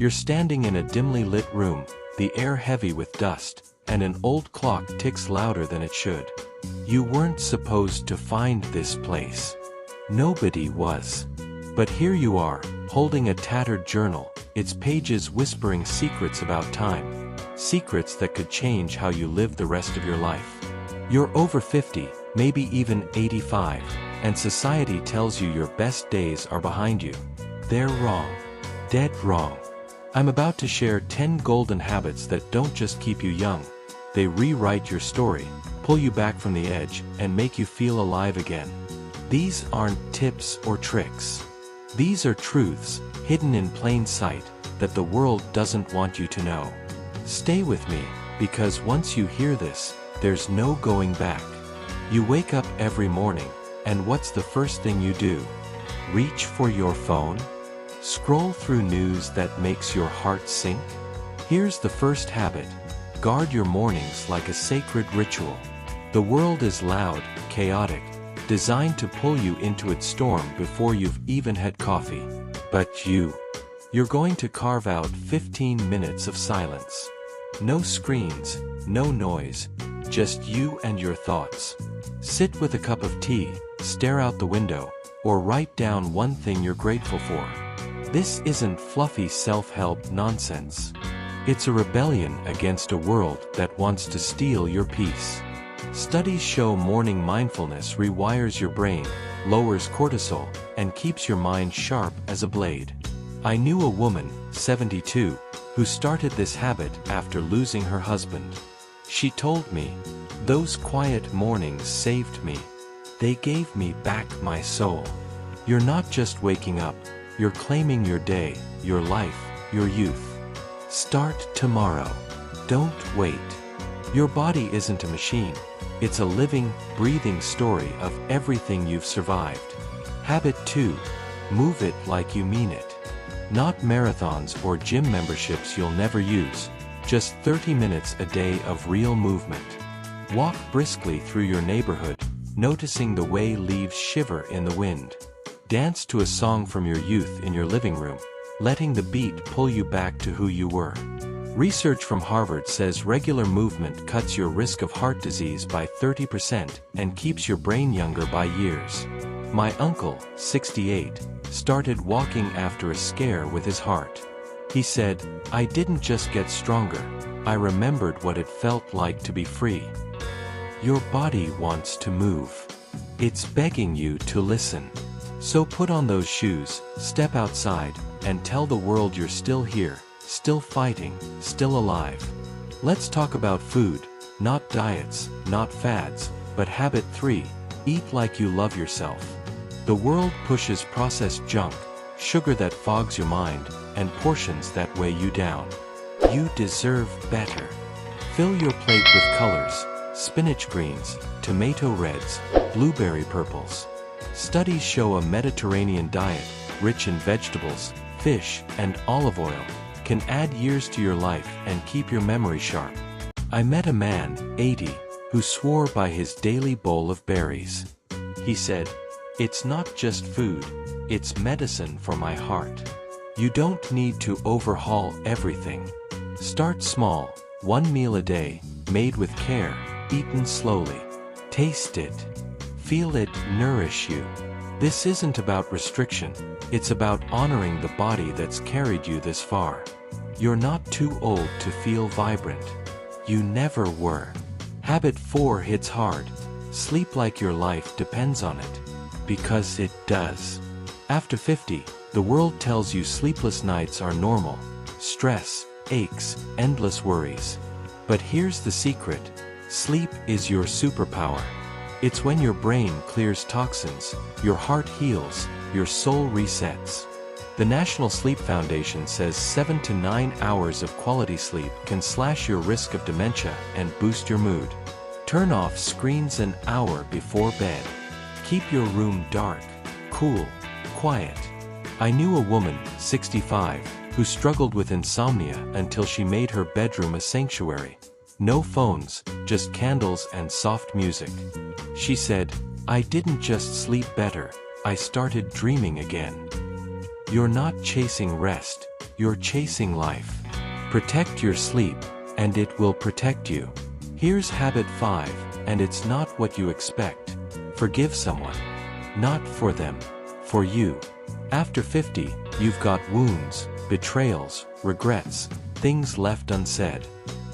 You're standing in a dimly lit room, the air heavy with dust, and an old clock ticks louder than it should. You weren't supposed to find this place. Nobody was. But here you are, holding a tattered journal, its pages whispering secrets about time. Secrets that could change how you live the rest of your life. You're over 50, maybe even 85, and society tells you your best days are behind you. They're wrong. Dead wrong. I'm about to share 10 golden habits that don't just keep you young. They rewrite your story, pull you back from the edge, and make you feel alive again. These aren't tips or tricks. These are truths, hidden in plain sight, that the world doesn't want you to know. Stay with me, because once you hear this, there's no going back. You wake up every morning, and what's the first thing you do? Reach for your phone? Scroll through news that makes your heart sink? Here's the first habit. Guard your mornings like a sacred ritual. The world is loud, chaotic, designed to pull you into its storm before you've even had coffee. But you're going to carve out 15 minutes of silence. No screens, no noise, just you and your thoughts. Sit with a cup of tea, stare out the window, or write down one thing you're grateful for. This isn't fluffy self-help nonsense. It's a rebellion against a world that wants to steal your peace. Studies show morning mindfulness rewires your brain, lowers cortisol, and keeps your mind sharp as a blade. I knew a woman, 72, who started this habit after losing her husband. She told me, "Those quiet mornings saved me. They gave me back my soul." You're not just waking up, you're claiming your day, your life, your youth. Start tomorrow. Don't wait. Your body isn't a machine. It's a living, breathing story of everything you've survived. Habit 2. Move it like you mean it. Not marathons or gym memberships you'll never use, just 30 minutes a day of real movement. Walk briskly through your neighborhood, noticing the way leaves shiver in the wind. Dance to a song from your youth in your living room, letting the beat pull you back to who you were. Research from Harvard says regular movement cuts your risk of heart disease by 30% and keeps your brain younger by years. My uncle, 68, started walking after a scare with his heart. He said, "I didn't just get stronger, I remembered what it felt like to be free." Your body wants to move. It's begging you to listen. So put on those shoes, step outside, and tell the world you're still here, still fighting, still alive. Let's talk about food, not diets, not fads, but habit 3, eat like you love yourself. The world pushes processed junk, sugar that fogs your mind, and portions that weigh you down. You deserve better. Fill your plate with colors, spinach greens, tomato reds, blueberry purples. Studies show a Mediterranean diet, rich in vegetables, fish, and olive oil, can add years to your life and keep your memory sharp. I met a man, 80, who swore by his daily bowl of berries. He said, "It's not just food, it's medicine for my heart." You don't need to overhaul everything. Start small, one meal a day, made with care, eaten slowly. Taste it. Feel it nourish you. This isn't about restriction, it's about honoring the body that's carried you this far. You're not too old to feel vibrant. You never were. Habit 4 hits hard. Sleep like your life depends on it. Because it does. After 50, the world tells you sleepless nights are normal. Stress, aches, endless worries. But here's the secret. Sleep is your superpower. It's when your brain clears toxins, your heart heals, your soul resets. The National Sleep Foundation says 7 to 9 hours of quality sleep can slash your risk of dementia and boost your mood. Turn off screens an hour before bed. Keep your room dark, cool, quiet. I knew a woman, 65, who struggled with insomnia until she made her bedroom a sanctuary. No phones, just candles and soft music. She said, "I didn't just sleep better, I started dreaming again." You're not chasing rest, you're chasing life. Protect your sleep, and it will protect you. Here's habit 5, and it's not what you expect. Forgive someone. Not for them, for you. After 50, you've got wounds, betrayals, regrets, things left unsaid.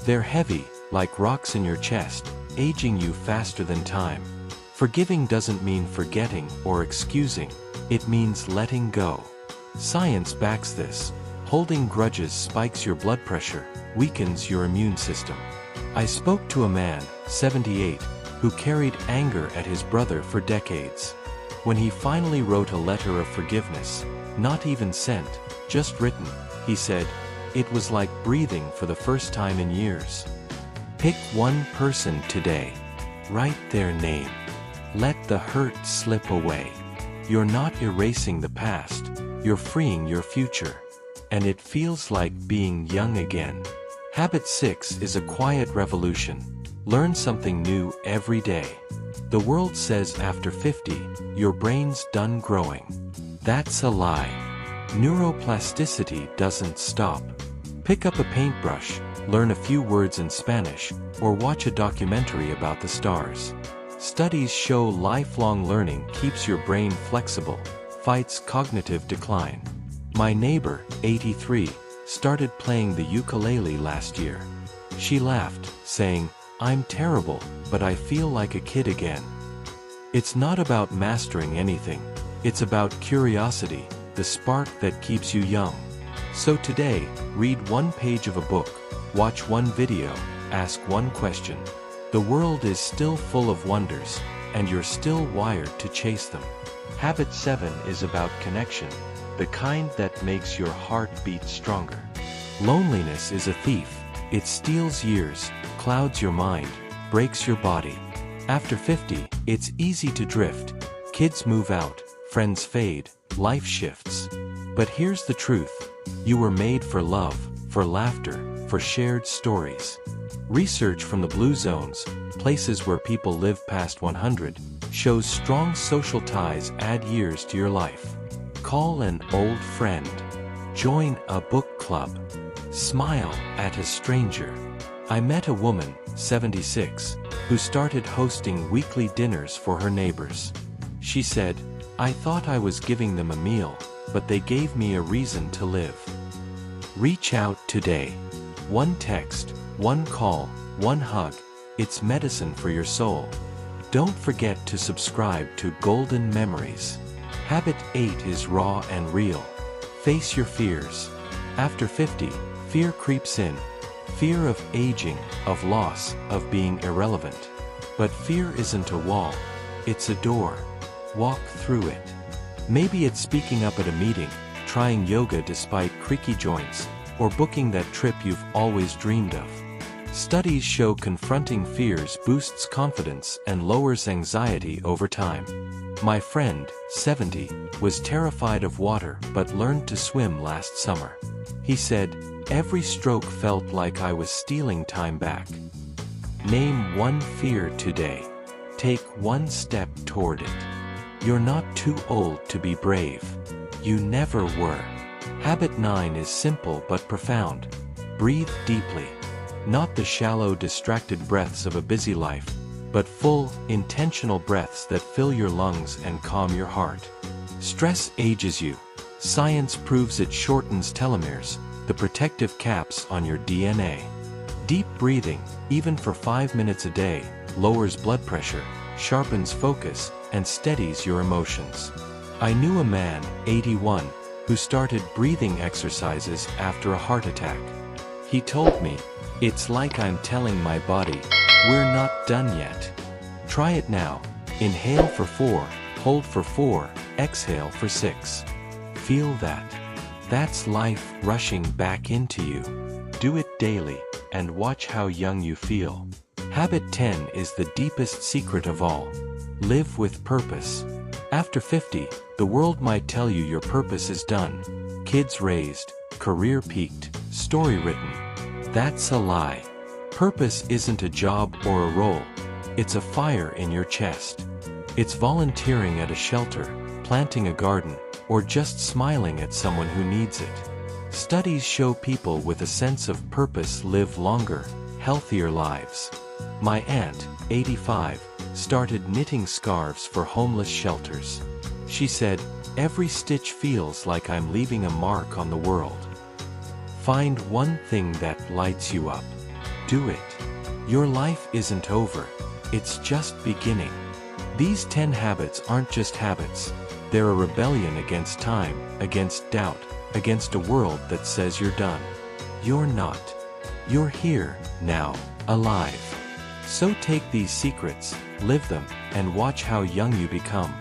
They're heavy, like rocks in your chest, aging you faster than time. Forgiving doesn't mean forgetting or excusing, it means letting go. Science backs this. Holding grudges spikes your blood pressure, weakens your immune system. I spoke to a man, 78, who carried anger at his brother for decades. When he finally wrote a letter of forgiveness, not even sent, just written, he said, "It was like breathing for the first time in years." Pick one person today. Write their name. Let the hurt slip away. You're not erasing the past, you're freeing your future. And it feels like being young again. Habit 6 is a quiet revolution. Learn something new every day. The world says after 50, your brain's done growing. That's a lie. Neuroplasticity doesn't stop. Pick up a paintbrush, learn a few words in Spanish, or watch a documentary about the stars. Studies show lifelong learning keeps your brain flexible, fights cognitive decline. My neighbor, 83, started playing the ukulele last year. She laughed, saying, "I'm terrible, but I feel like a kid again." It's not about mastering anything, it's about curiosity, the spark that keeps you young. So today, read one page of a book, watch one video, ask one question. The world is still full of wonders, and you're still wired to chase them. Habit 7 is about connection, the kind that makes your heart beat stronger. Loneliness is a thief. It steals years, clouds your mind, breaks your body. After 50, it's easy to drift. Kids move out, friends fade, life shifts. But here's the truth. You were made for love, for laughter, for shared stories. Research from the Blue Zones, places where people live past 100, shows strong social ties add years to your life. Call an old friend. Join a book club. Smile at a stranger. I met a woman, 76, who started hosting weekly dinners for her neighbors. She said, "I thought I was giving them a meal, but they gave me a reason to live." Reach out today. One text, one call, one hug, it's medicine for your soul. Don't forget to subscribe to Golden Memories. Habit 8 is raw and real. Face your fears. After 50, fear creeps in. Fear of aging, of loss, of being irrelevant. But fear isn't a wall, it's a door. Walk through it. Maybe it's speaking up at a meeting, trying yoga despite creaky joints, or booking that trip you've always dreamed of. Studies show confronting fears boosts confidence and lowers anxiety over time. My friend, 70, was terrified of water but learned to swim last summer. He said, "Every stroke felt like I was stealing time back." Name one fear today. Take one step toward it. You're not too old to be brave. You never were. Habit 9 is simple but profound. Breathe deeply. Not the shallow, distracted breaths of a busy life, but full, intentional breaths that fill your lungs and calm your heart. Stress ages you. Science proves it shortens telomeres, the protective caps on your DNA. Deep breathing, even for 5 minutes a day, lowers blood pressure, sharpens focus, and steadies your emotions. I knew a man, 81, who started breathing exercises after a heart attack. He told me, "It's like I'm telling my body, we're not done yet." Try it now. Inhale for 4, hold for 4, exhale for 6. Feel that. That's life rushing back into you. Do it daily, and watch how young you feel. Habit 10 is the deepest secret of all. Live with purpose. After 50, the world might tell you your purpose is done. Kids raised, career peaked, story written. That's a lie. Purpose isn't a job or a role. It's a fire in your chest. It's volunteering at a shelter, planting a garden, or just smiling at someone who needs it. Studies show people with a sense of purpose live longer, healthier lives. My aunt, 85, started knitting scarves for homeless shelters. She said, "Every stitch feels like I'm leaving a mark on the world." Find one thing that lights you up. Do it. Your life isn't over. It's just beginning. These 10 habits aren't just habits. They're a rebellion against time, against doubt, against a world that says you're done. You're not. You're here, now, alive. So take these secrets, live them, and watch how young you become.